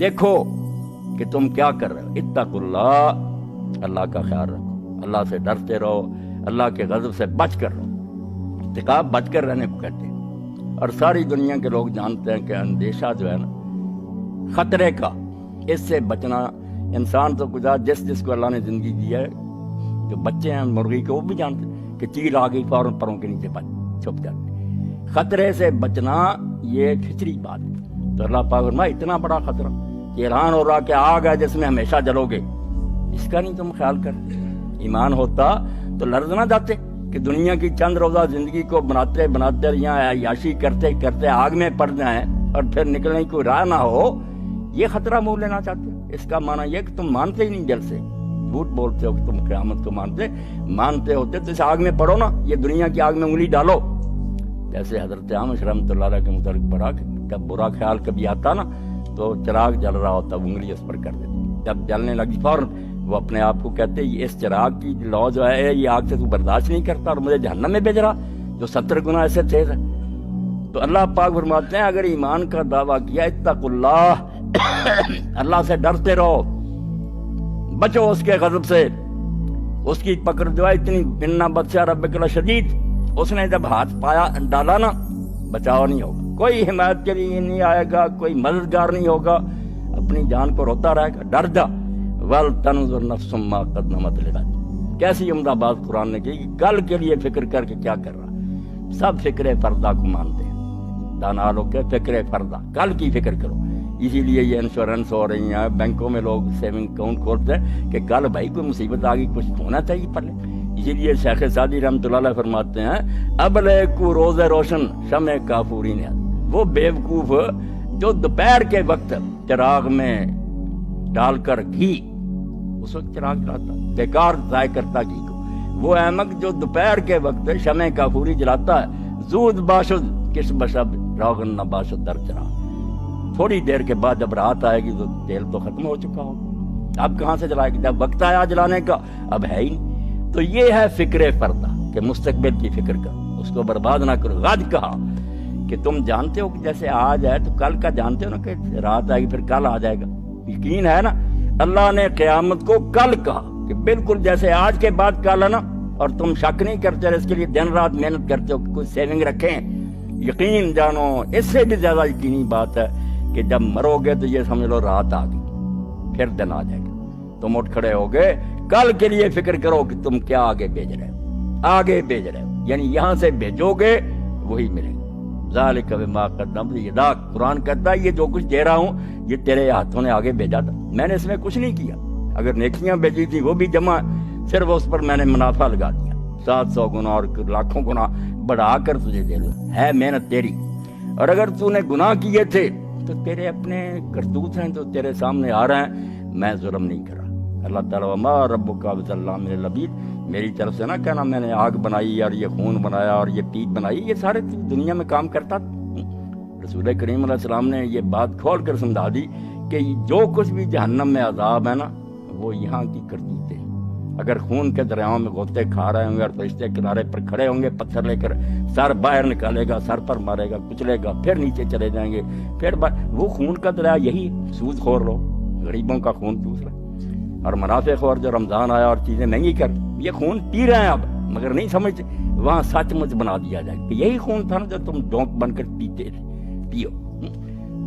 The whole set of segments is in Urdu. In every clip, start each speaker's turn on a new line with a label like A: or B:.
A: دیکھو کہ تم کیا کر رہے ہو، اتقوا اللہ کا خیال رکھو، اللہ سے ڈرتے رہو، اللہ کے غضب سے بچ کر رہو۔ اتقاء بچ کر رہنے کو کہتے ہیں، اور ساری دنیا کے لوگ جانتے ہیں کہ اندیشہ جو ہے نا خطرے کا، اس سے بچنا انسان تو گزار جس کو اللہ نے زندگی دی ہے، جو بچے ہیں مرغی کے وہ بھی جانتے ہیں کہ چیل آ گئی فوراً پروں کے نیچے چھپ جاتے۔ خطرے سے بچنا یہ فطری بات ہے۔ تو اللہ پاک فرمایا اتنا بڑا خطرہ کہ اعلان ہو رہا کہ آگ ہے جس میں ہمیشہ جلو گے، اس کا نہیں تم خیال کرتے۔ ایمان ہوتا تو لرز نہ جاتے کہ دنیا کی چند روزہ زندگی کو بناتے بناتے یہاں عیاشی کرتے کرتے آگ میں پڑ جائیں اور پھر نکلنے کی کوئی راہ نہ ہو، یہ خطرہ مول لینا چاہتے۔ اس کا معنی یہ کہ تم مانتے ہی نہیں دل سے، جھوٹ بولتے ہو کہ تم قیامت کو مانتے ہوتے تو اس آگ میں پڑو نا، یہ دنیا کی آگ میں انگلی ڈالو۔ جیسے حضرت عامش رحمۃ اللہ علیہ کے متعلق پڑھا کہ جب برا خیال کبھی آتا نا تو چراغ جل رہا ہوتا انگلی اس پر کر دیتے، جب جلنے لگی فوراً وہ اپنے آپ کو کہتے اس چراغ کی لو جو ہے یہ آگ سے تو برداشت نہیں کرتا اور مجھے جہنم میں بھیج رہا جو 70 گنا ایسے تیز ہے۔ تو اللہ پاک فرماتے ہیں اگر ایمان کا دعویٰ کیا اتقوا اللہ اللہ سے ڈرتے رہو، بچو اس کے غضب سے، اس کی پکڑ جو ہے اتنی انا بطش ربک لشدید، اس نے جب ہاتھ پایا ڈالا نا بچاؤ نہیں ہوگا، کوئی حمایت کے لیے نہیں آئے گا، کوئی مددگار نہیں ہوگا، اپنی جان کو روتا رہے گا۔ ڈر جا وَلْتَنْظُرْ نَفْسٌ مَّا قَدَّمَتْ لِغَدٍ، کیسی عمدہ بات قرآن نے کی کہ کل کے لیے فکر کر کے کیا کر رہا۔ سب فکر فردہ کو مانتے ہیں، دانا لوگ کے فکر فردہ، کل کی فکر کرو۔ اسی لیے یہ انشورنس ہو رہی ہیں، بینکوں میں لوگ سیونگ اکاؤنٹ کھولتے ہیں کہ کل بھائی کوئی مصیبت آ گئی کچھ ہونا چاہیے پہلے۔ اسی لیے شیخ سعدی رحمۃ اللہ علیہ فرماتے ہیں ابلے کو روز روشن شمع کافوری نے، وہ بیوقوف جو دوپہر کے وقت چراغ میں ڈال کر گھی، اس وقت چراغ جلاتا بیکار ضائع کرتا گھی کو، وہ احمق جو دوپہر کے وقت شمع کافوری جلاتا ہے، زود باشد کس بشب روغن نہ باشد در چراغ، تھوڑی دیر کے بعد جب رات آئے گی تو تیل تو ختم ہو چکا ہوگا، اب کہاں سے جلائے گی، جب وقت آیا جلانے کا اب ہے ہی نہیں۔ تو یہ ہے فکر فردہ کہ مستقبل کی فکر کرو، اس کو برباد نہ کرو۔ غد کہا کہ تم جانتے ہو کہ جیسے آج ہے تو کل کا جانتے ہو نا کہ رات آئے گی پھر کل آ جائے گا، یقین ہے نا۔ اللہ نے قیامت کو کل کہا کہ بالکل جیسے آج کے بعد کل ہے نا، اور تم شک نہیں کرتے اس کے لیے دن رات محنت کرتے ہو کہ کوئی سیونگ رکھیں، یقین جانو اس سے بھی زیادہ یقینی بات ہے کہ جب مرو گے تو یہ سمجھ لو رات آ گئی پھر دن آ جائے گا، تم اٹھ کھڑے ہو گئے، کل کے لیے فکر کرو کہ تم کیا آگے بھیج رہے ہو، آگے بھیج رہے ہو، یعنی یہاں سے بھیجو گے وہی ملے گا۔ ذالک بما قدمت یداک، قرآن کہتا ہے یہ جو کچھ دے رہا ہوں یہ تیرے ہاتھوں نے آگے بھیجا تھا، میں نے اس میں کچھ نہیں کیا۔ اگر نیکیاں بھیجی تھی وہ بھی جمع، صرف اس پر میں نے منافع لگا دیا، 700 گنا اور لاکھوں گنا بڑھا کر تجھے دے دوں، ہے محنت تیری۔ اور اگر تو نے گناہ کیے تھے تو تیرے اپنے کرتوت ہیں تو تیرے سامنے آ رہے ہیں، میں ظلم نہیں کر رہا۔ اللہ تعالیٰ وما ربک بظلام للعبید، میری طرف سے نہ کہنا میں نے آگ بنائی اور یہ خون بنایا اور یہ پیپ بنائی، یہ سارے دنیا میں کام کرتا۔ رسول کریم علیہ السلام نے یہ بات کھول کر سمجھا دی کہ جو کچھ بھی جہنم میں عذاب ہے نا وہ یہاں کی کرتوتیں ہیں۔ اگر خون کے دریاؤں میں غوطے کھا رہے ہوں گے اور فرشتے کنارے پر کھڑے ہوں گے پتھر لے کر، سر باہر نکالے گا، سر پر مارے گا، کچلے گا، پھر نیچے چلے جائیں گے، پھر وہ خون کا دریا یہی سود خور لوگ، غریبوں کا خون چوس رہے، اور منافع خور جو رمضان آیا اور چیزیں مہنگی کر یہ خون پی رہے ہیں اب مگر نہیں سمجھتے، وہاں سچ مچ بنا دیا جائے کہ یہی خون تھا نا جو تم ڈونک بن کر پیتے تھے، پیو۔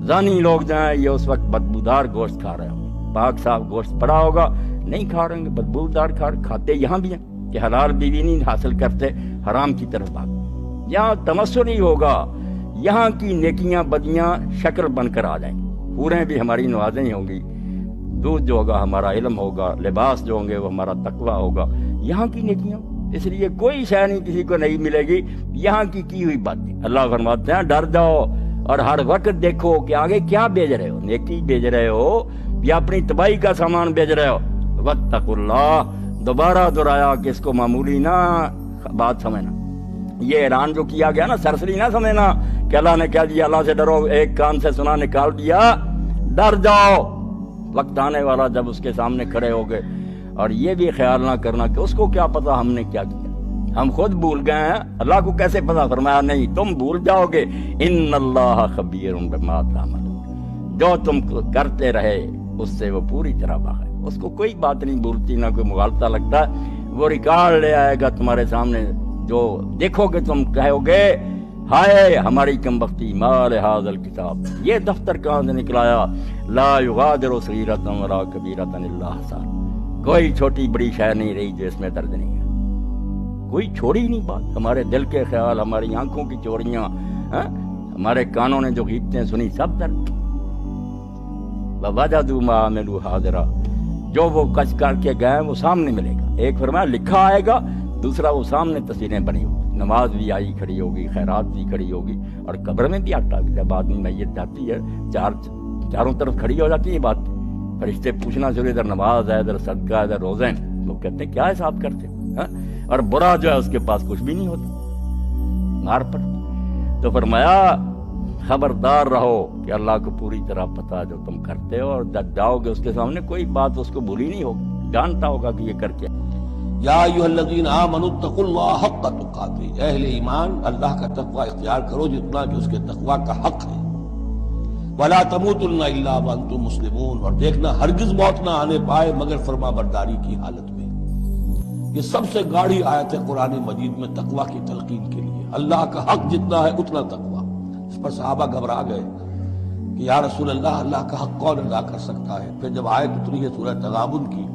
A: زانی لوگ جائیں یہ اس وقت بدبودار گوشت کھا رہے ہوں، پاک صاف گوشت پڑا ہوگا نہیں کھا رہے ہیں، بدبودار کھاتے یہاں بھی ہیں کہ حلال بیوی نہیں حاصل کرتے، حرام کی طرف بھاگ۔ یہاں تمسر نہیں ہوگا، یہاں کی نیکیاں بدیاں شکل بن کر آ جائیں، پورے بھی ہماری نوازیں ہوں گی، دودھ جو ہوگا ہمارا علم ہوگا، لباس جو ہوں گے وہ ہمارا تقویٰ ہوگا، یہاں کی نیکیاں۔ اس لیے کوئی شے نہیں کسی کو نہیں ملے گی یہاں کی ہوئی باتیں۔ اللہ فرماتے ہیں ڈر جاؤ اور ہر وقت دیکھو کہ آگے کیا بیچ رہے ہو، نیکی بیچ رہے ہو یا اپنی تباہی کا سامان بیچ رہے ہو۔ واتقوا اللہ، دوبارہ دہرایا کہ اس کو معمولی نہ بات سمجھنا، یہ اعلان جو کیا گیا نا سرسری نہ سمجھنا کہ اللہ نے کہہ دیا اللہ سے ڈرو، ایک کان سے سنا نکال دیا، ڈر جاؤ، وقت آنے والا جب اس کے سامنے کھڑے ہو گئے۔ اور یہ بھی خیال نہ کرنا کہ اس کو کیا پتا ہم نے کیا کیا، ہم خود بھول گئے ہیں، اللہ کو کیسے پتا؟ فرمایا نہیں تم بھول جاؤ گے، ان اللہ خبیر بما تعملون، جو تم کرتے رہے اس سے وہ پوری طرح باخبر، اس کو کوئی بات نہیں بھولتی، نہ کوئی مغالطہ لگتا، وہ ریکارڈ لے آئے گا تمہارے سامنے، جو دیکھو گے تم کہو گے ہائے ہماری کمبختی، مال ھذا الکتاب، یہ دفتر کہاں سے نکلایا، لا یغادر صغیرۃ ولا کبیرۃ الا احصاها، کوئی چھوٹی بڑی شے نہیں رہی جو اس میں درج نہیں ہے، کوئی چھوڑی نہیں بات، ہمارے دل کے خیال، ہماری آنکھوں کی چوریاں، ہمارے کانوں نے جو غیبتیں سنی سب درج، ووجدوا ما عملوا حاضرا، جو وہ کچھ کر کے گئے وہ سامنے ملے گا، ایک فرمایا لکھا آئے گا، دوسرا وہ سامنے تصویریں بنی ہوگی، نماز بھی آئی کھڑی ہوگی، خیرات بھی کھڑی ہوگی، اور قبر میں بھی آتا، جب آدمی میت جاتی ہے چاروں طرف کھڑی ہو جاتی ہے بات، فرشتے پوچھنا شروع، ادھر نماز ہے، ادھر صدقہ ہے، ادھر روزے ہیں، وہ کہتے ہیں کیا حساب کرتے ہیں، اور برا جو ہے اس کے پاس کچھ بھی نہیں ہوتا، مار پڑ۔ تو فرمایا خبردار رہو کہ اللہ کو پوری طرح پتا جو تم کرتے ہو، اور جب جاؤ گے اس کے سامنے کوئی بات اس کو بھولی نہیں ہوگی، جانتا ہوگا کہ یہ کر کے۔
B: یا ایھا الذین آمنوا اتقوا اللہ حق تقاته، اہل ایمان اللہ کا تقوی اختیار کرو جتنا کہ اس کے تقوی کا حق ہے، ولا تموتن الا وانتم مسلمون، اور دیکھنا ہرگز موت نہ آنے پائے مگر فرما برداری کی حالت میں۔ یہ سب سے گاڑھی آیت ہے قرآن مجید میں تقوی کی تلقین کے لیے، اللہ کا حق جتنا ہے اتنا تقوی۔ اس پر صحابہ گھبرا گئے کہ یا رسول اللہ، اللہ کا حق کون ادا کر سکتا ہے؟ پھر جب آیت اتری ہے سورہ تغابن کی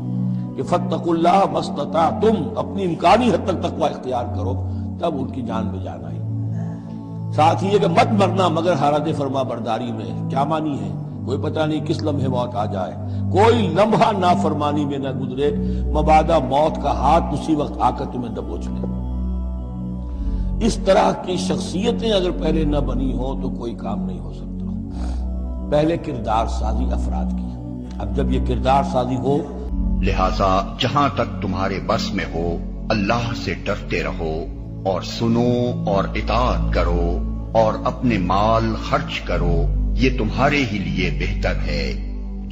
B: کہ فاتقوا اللہ ما استطعتم، اپنی امکانی حد تک تقوی اختیار کرو، تب ان کی جان میں جان آئی۔ ساتھ ہی یہ کہ مت مرنا مگر حالت فرما برداری میں، کیا معنی ہے؟ کوئی پتہ نہیں کس لمحے موت آ جائے، کوئی لمحہ نافرمانی میں نہ گزرے، مبادا موت کا ہاتھ اسی وقت آ کر تمہیں دبوچ لے۔ اس طرح کی شخصیتیں اگر پہلے نہ بنی ہو تو کوئی کام نہیں ہو سکتا۔ پہلے کردار سازی افراد کی، اب جب یہ کردار سازی ہو،
C: لہذا جہاں تک تمہارے بس میں ہو اللہ سے ڈرتے رہو، اور سنو اور اطاعت کرو، اور اپنے مال خرچ کرو، یہ تمہارے ہی لیے بہتر ہے۔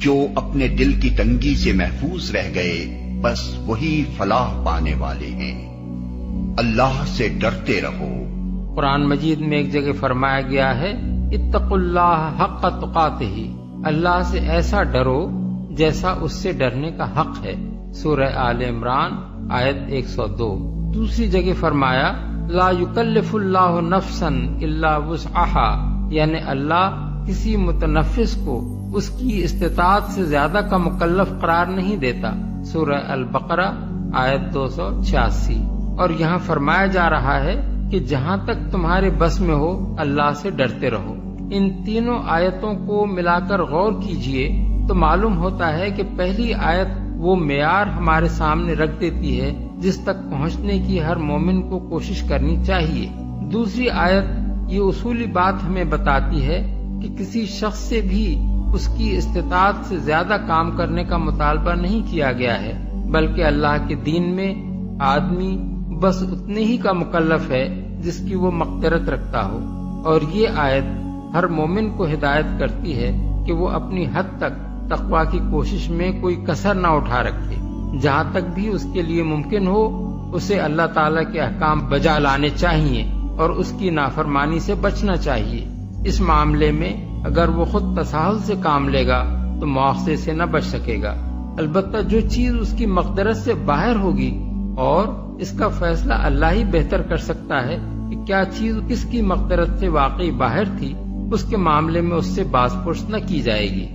C: جو اپنے دل کی تنگی سے محفوظ رہ گئے بس وہی فلاح پانے والے ہیں۔ اللہ سے ڈرتے رہو۔
D: قرآن مجید میں ایک جگہ فرمایا گیا ہے اتقوا اللہ حق تقاتہ، اللہ سے ایسا ڈرو جیسا اس سے ڈرنے کا حق ہے، سورہ آل عمران آیت 102۔ دوسری جگہ فرمایا لا یکلف اللہ نفسا الا وسعها، یعنی اللہ کسی متنفس کو اس کی استطاعت سے زیادہ کا مکلف قرار نہیں دیتا، سورہ البقرہ آیت 286۔ اور یہاں فرمایا جا رہا ہے کہ جہاں تک تمہارے بس میں ہو اللہ سے ڈرتے رہو۔ ان تینوں آیتوں کو ملا کر غور کیجئے تو معلوم ہوتا ہے کہ پہلی آیت وہ معیار ہمارے سامنے رکھ دیتی ہے جس تک پہنچنے کی ہر مومن کو کوشش کرنی چاہیے۔ دوسری آیت یہ اصولی بات ہمیں بتاتی ہے کہ کسی شخص سے بھی اس کی استطاعت سے زیادہ کام کرنے کا مطالبہ نہیں کیا گیا ہے، بلکہ اللہ کے دین میں آدمی بس اتنے ہی کا مکلف ہے جس کی وہ مقدرت رکھتا ہو۔ اور یہ آیت ہر مومن کو ہدایت کرتی ہے کہ وہ اپنی حد تک تقوی کی کوشش میں کوئی کسر نہ اٹھا رکھے، جہاں تک بھی اس کے لیے ممکن ہو اسے اللہ تعالیٰ کے احکام بجا لانے چاہیے اور اس کی نافرمانی سے بچنا چاہیے۔ اس معاملے میں اگر وہ خود تساہل سے کام لے گا تو مواخذے سے نہ بچ سکے گا۔ البتہ جو چیز اس کی مقدرت سے باہر ہوگی، اور اس کا فیصلہ اللہ ہی بہتر کر سکتا ہے کہ کیا چیز کس کی مقدرت سے واقعی باہر تھی، اس کے معاملے میں اس سے باز پرس نہ کی جائے گی۔